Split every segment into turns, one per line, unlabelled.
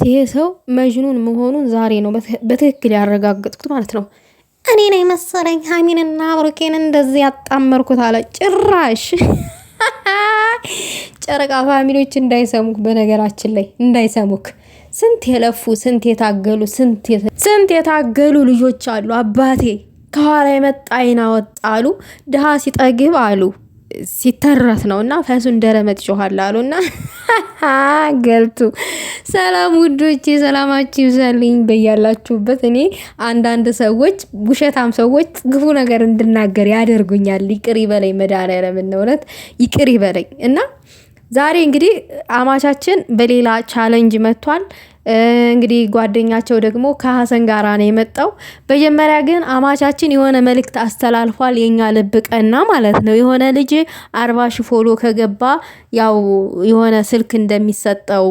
ይሄ ሰው መጅኑን መሆኑን ዛሬ ነው በትክክል ያረጋገጥኩት ማለት ነው። እኔ ነኝ መሰለኝ ሀይሚንና ብሩኬን እንደዚህ ያጣመርኩት አለ ጭራሽ። ጨረቃ ፋሚሊዎች እንዳይሰሙክ፣ በነገራችን ላይ እንዳይሰሙክ። ስንት የለፉ ስንት የታገሉ ስንት የታገሉ ልጆች አሉ። አባቴ ከኋላ የመጣ አይና ወጣሉ። ድሃ ሲጠግብ አሉ ሲተረት ነውና ፈሱን ደረመጥ ይጮሃል አሉና ገልቱ። ሰላም ውዶቼ፣ ሰላማችሁ ይብዛልኝ በያላችሁበት። እኔ አንዳንድ ሰዎች ውሸታም ሰዎች ክፉ ነገር እንድናገር ያደርጉኛል። ይቅር ይበለኝ መድኃኒዓለም፣ እውነት ይቅር ይበለኝ። እና ዛሬ እንግዲህ አማቻችን በሌላ ቻሌንጅ መጥቷል። እንግዲህ ጓደኛቸው ደግሞ ከሀሰን ጋራ ነው የመጣው። መጀመሪያ ግን አማቻችን የሆነ መልእክት አስተላልፏል። የኛ ልብ ቀና ማለት ነው። የሆነ ልጅ 40 ሺህ ፎሎ ከገባ ያው የሆነ ስልክ እንደሚሰጠው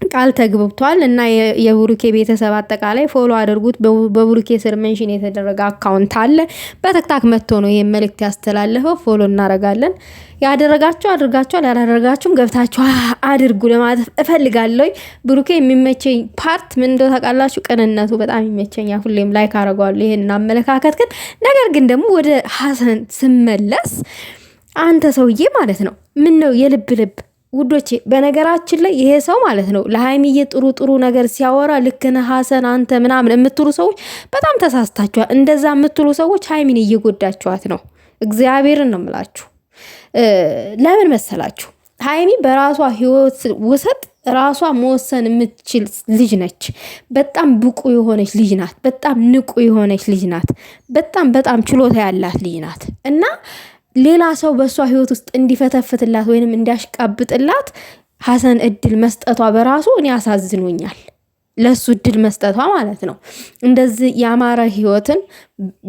ቃል ተግብቷል እና የብሩኬ ቤተሰብ አጠቃላይ ፎሎ አድርጉት። በብሩኬ ስር ሜንሽን የተደረገ አካውንት አለ። በተክታክ መጥቶ ነው ይሄን መልእክት ያስተላለፈው። ፎሎ እናረጋለን። ያደረጋችሁ አድርጋችኋል፣ ያላደረጋችሁም ገብታችሁ አድርጉ ለማለት እፈልጋለሁ። ብሩኬ የሚመቸኝ ፓርት ምን እንደው ታውቃላችሁ? ቅንነቱ በጣም ይመቸኛል። ሁሌም ላይክ አረጋለሁ ይሄን አመለካከት። ግን ነገር ግን ደግሞ ወደ ሀሰን ስመለስ አንተ ሰውዬ ማለት ነው ምን ነው የልብ ልብ ውዶቼ። በነገራችን ላይ ይሄ ሰው ማለት ነው ለሃይሚዬ ጥሩ ነገር ሲያወራ ልክ ነህ ሀሰን አንተ ምናምን የምትሉ ሰዎች በጣም ተሳስታችኋል። እንደዛ የምትሉ ሰዎች ሃይሚን እየጎዳችኋት ነው። እግዚአብሔርን ነው የምላችሁ። ለምን መሰላችሁ? ሃይሚ በራሷ ህይወት ውሰጥ ራሷ መወሰን የምትችል ልጅ ነች። በጣም ብቁ የሆነች ልጅ ናት። በጣም ንቁ የሆነች ልጅ ናት። በጣም ችሎታ ያላት ልጅ ናት እና ሌላ ሰው በእሷ ህይወት ውስጥ እንዲፈተፍትላት ወይንም እንዲያሽቃብጥላት ሀሰን እድል መስጠቷ በራሱ እኔ አሳዝኖኛል። ለሱ እድል መስጠቷ ማለት ነው። እንደዚህ ያማረ ህይወትን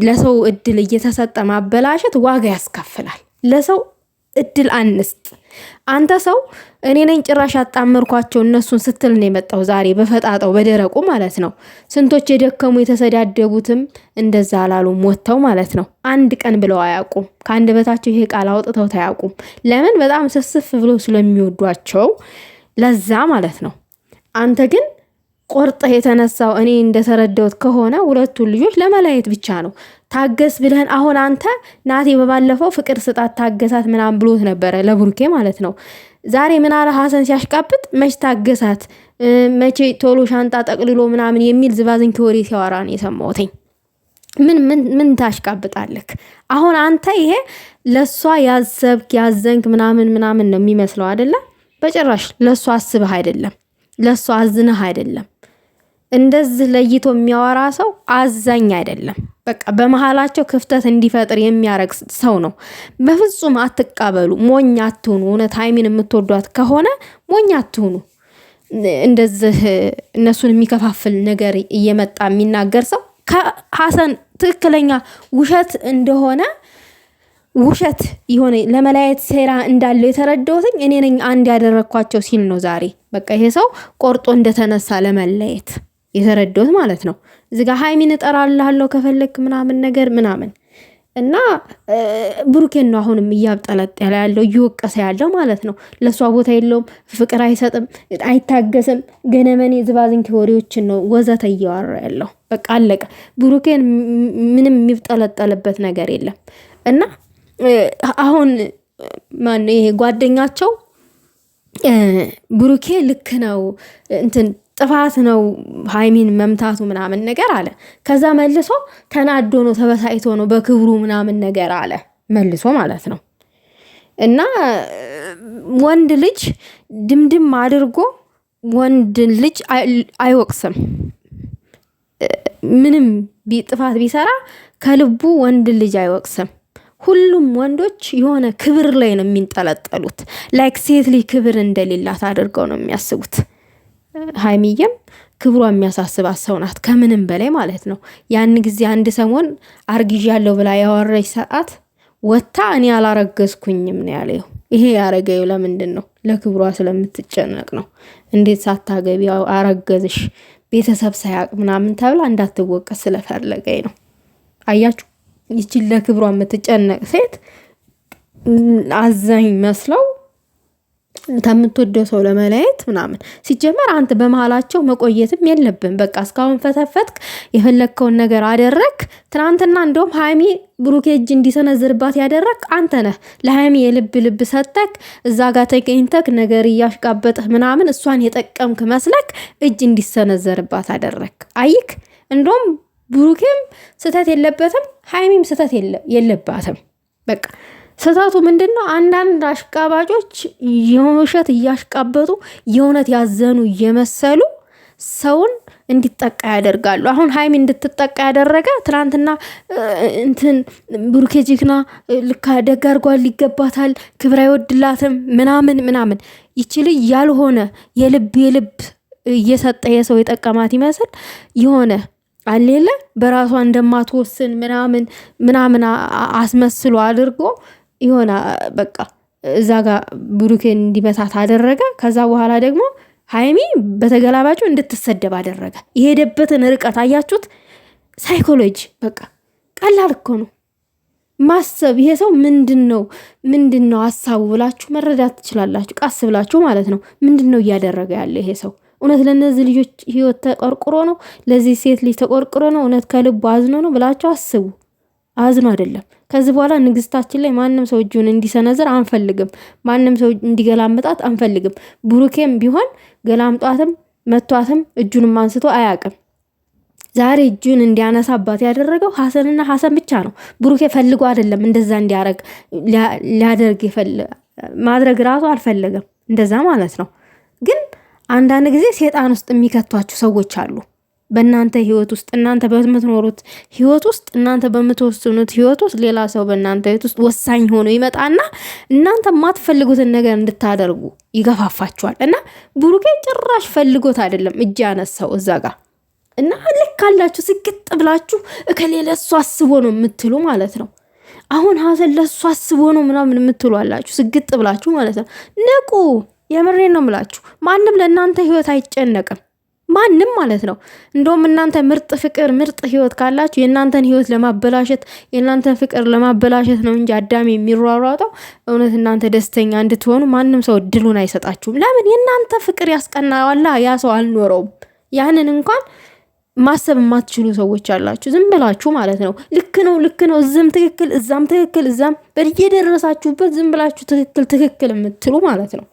ለሰው እድል እየተሰጠ ማበላሸት ዋጋ ያስከፍላል። ለሰው እድል አንስጥ። አንተ ሰው እኔ ነኝ ጭራሽ አጣመርኳቸው እነሱን ስትል ነው የመጣው ዛሬ በፈጣጣው በደረቁ ማለት ነው። ስንቶች የደከሙ የተሰዳደቡትም እንደዛ አላሉም ወጥተው ማለት ነው። አንድ ቀን ብለው አያውቁም። ከአንድ በታቸው ይሄ ቃል አውጥተው ታያውቁም። ለምን? በጣም ስስፍ ብሎ ስለሚወዷቸው ለዛ ማለት ነው። አንተ ግን ቆርጠህ የተነሳው እኔ እንደተረዳሁት ከሆነ ሁለቱን ልጆች ለመለየት ብቻ ነው። ታገስ ብለህን አሁን አንተ ናቴ በባለፈው ፍቅር ስጣት ታገሳት ምናምን ብሎት ነበረ ለብሩኬ ማለት ነው። ዛሬ ምን አለ ሀሰን ሲያሽቃብጥ መች ታገሳት መቼ ቶሎ ሻንጣ ጠቅልሎ ምናምን የሚል ዝባዝንኪ ወሬ ሲያወራ ነው የሰማሁትኝ። ምን ታሽቃብጣለህ? አሁን አንተ ይሄ ለሷ ያሰብክ ያዘንክ ምናምን ነው የሚመስለው አይደለ? በጭራሽ ለሷ አስበህ አይደለም። ለሷ አዝነህ አይደለም። እንደዚህ ለይቶ የሚያወራ ሰው አዛኝ አይደለም። በቃ በመሃላቸው ክፍተት እንዲፈጥር የሚያረግ ሰው ነው። በፍጹም አትቃበሉ። ሞኝ አትሁኑ። እውነት ሃይሚን የምትወዷት ከሆነ ሞኝ አትሁኑ። እንደዚህ እነሱን የሚከፋፍል ነገር እየመጣ የሚናገር ሰው ከሀሰን ትክክለኛ ውሸት እንደሆነ ውሸት የሆነ ለመለያየት ሴራ እንዳለው የተረዳሁትኝ እኔ ነኝ አንድ ያደረኳቸው ሲል ነው ዛሬ። በቃ ይሄ ሰው ቆርጦ እንደተነሳ ለመለየት የተረዳሁት ማለት ነው። እዚህ ጋር ሃይሚን እጠራልሃለሁ ከፈለክ ምናምን ነገር ምናምን እና ብሩኬን ነው አሁንም እያብጠለጠለ ያለው እየወቀሰ ያለው ማለት ነው። ለሷ ቦታ የለውም፣ ፍቅር አይሰጥም፣ አይታገስም፣ ገነመኔ ዝባዝንኪ ወሬዎችን ነው ወዘተ እያወራ ያለው። በቃ አለቀ። ብሩኬን ምንም የሚብጠለጠልበት ነገር የለም እና አሁን ማን ይሄ ጓደኛቸው ብሩኬ ልክ ነው እንትን ጥፋት ነው ሃይሚን መምታቱ ምናምን ነገር አለ። ከዛ መልሶ ተናዶ ነው ተበሳይቶ ነው በክብሩ ምናምን ነገር አለ መልሶ ማለት ነው። እና ወንድ ልጅ ድምድም አድርጎ ወንድ ልጅ አይወቅስም። ምንም ጥፋት ቢሰራ ከልቡ ወንድ ልጅ አይወቅስም። ሁሉም ወንዶች የሆነ ክብር ላይ ነው የሚንጠለጠሉት። ላይክ ሴት ልጅ ክብር እንደሌላት አድርገው ነው የሚያስቡት። ሃይሚዬም ክብሯ የሚያሳስባት ሰው ናት ከምንም በላይ ማለት ነው። ያን ጊዜ አንድ ሰሞን አርግዣለሁ ብላ ያወረች ሰዓት ወታ እኔ አላረገዝኩኝም ነው ያለው። ይሄ ያረገው ለምንድን ነው? ለክብሯ ስለምትጨነቅ ነው። እንዴት ሳታገቢ አረገዝሽ ቤተሰብ ሳያቅ ምናምን ተብላ እንዳትወቀስ ስለፈለገኝ ነው። አያችሁ፣ ይቺ ለክብሯ የምትጨነቅ ሴት አዛኝ መስለው ከምትወደው ሰው ለመለየት ምናምን። ሲጀመር አንተ በመሃላቸው መቆየትም የለብን። በቃ እስካሁን ፈተፈትክ፣ የፈለግከውን ነገር አደረክ። ትናንትና እንደውም ሀይሚ ብሩኬ እጅ እንዲሰነዝርባት ያደረክ አንተ ነህ። ለሀይሚ የልብ ልብ ሰጠክ፣ እዛ ጋር ተገኝተክ ነገር እያሽቃበጥህ ምናምን እሷን የጠቀምክ መስለክ እጅ እንዲሰነዘርባት አደረክ። አይክ እንደውም ብሩኬም ስተት የለበትም፣ ሀይሚም ስተት የለባትም። በቃ ስህተቱ ምንድነው? አንዳንድ አሽቃባጮች የውሸት እያሽቃበጡ የእውነት ያዘኑ እየመሰሉ ሰውን እንዲጠቃ ያደርጋሉ። አሁን ሀይሚ እንድትጠቃ ያደረገ ትናንትና እንትን ብሩኬ ጅግና ልካ ደግ አድርጓል፣ ይገባታል፣ ክብር አይወድላትም ምናምን ይችል ያልሆነ የልብ እየሰጠ የሰው የጠቀማት ይመስል የሆነ አሌለ በራሷ እንደማትወስን ምናምን አስመስሎ አድርጎ የሆነ በቃ እዛ ጋር ብሩኬን እንዲመታት አደረገ። ከዛ በኋላ ደግሞ ሀይሚ በተገላባጩ እንድትሰደብ አደረገ። የሄደበትን ርቀት አያችሁት? ሳይኮሎጂ በቃ ቀላል እኮ ነው ማሰብ። ይሄ ሰው ምንድን ነው ሀሳቡ ብላችሁ መረዳት ትችላላችሁ፣ ቀስ ብላችሁ ማለት ነው። ምንድን ነው እያደረገ ያለ ይሄ ሰው? እውነት ለነዚህ ልጆች ህይወት ተቆርቁሮ ነው? ለዚህ ሴት ልጅ ተቆርቁሮ ነው? እውነት ከልቡ አዝኖ ነው ብላችሁ አስቡ። አዝኖ አይደለም። ከዚህ በኋላ ንግስታችን ላይ ማንም ሰው እጁን እንዲሰነዝር አንፈልግም። ማንም ሰው እንዲገላምጣት አንፈልግም። ብሩኬም ቢሆን ገላምጧትም መቷትም እጁንም አንስቶ አያውቅም። ዛሬ እጁን እንዲያነሳባት ያደረገው ሀሰንና ሀሰን ብቻ ነው። ብሩኬ ፈልጎ አይደለም እንደዛ እንዲያረግ ሊያደርግ ማድረግ ራሱ አልፈለገም። እንደዛ ማለት ነው። ግን አንዳንድ ጊዜ ሴጣን ውስጥ የሚከቷችሁ ሰዎች አሉ። በእናንተ ህይወት ውስጥ እናንተ በምትኖሩት ህይወት ውስጥ እናንተ በምትወስኑት ህይወት ውስጥ ሌላ ሰው በእናንተ ህይወት ውስጥ ወሳኝ ሆኖ ይመጣና እናንተ የማትፈልጉትን ነገር እንድታደርጉ ይገፋፋችኋል። እና ብሩኬ ጭራሽ ፈልጎት አይደለም እጅ ያነሳው እዛ ጋር። እና ልክ አላችሁ ስግጥ ብላችሁ እከሌ ለሱ አስቦ ነው የምትሉ ማለት ነው። አሁን ሀሰን ለሱ አስቦ ነው ምናምን የምትሉ አላችሁ ስግጥ ብላችሁ ማለት ነው። ንቁ። የምሬን ነው የምላችሁ። ማንም ለእናንተ ህይወት አይጨነቅም። ማንም ማለት ነው። እንደውም እናንተ ምርጥ ፍቅር ምርጥ ህይወት ካላችሁ የእናንተን ህይወት ለማበላሸት የእናንተን ፍቅር ለማበላሸት ነው እንጂ አዳሚ የሚሯሯጠው እውነት እናንተ ደስተኛ እንድትሆኑ ማንም ሰው እድሉን አይሰጣችሁም። ለምን? የእናንተ ፍቅር ያስቀናዋላ። ያ ሰው አልኖረውም። ያንን እንኳን ማሰብ የማትችሉ ሰዎች አላችሁ። ዝም ብላችሁ ማለት ነው ልክ ነው እዝም ትክክል እዛም ትክክል እዛም በየደረሳችሁበት ዝም ብላችሁ ትክክል የምትሉ ማለት ነው።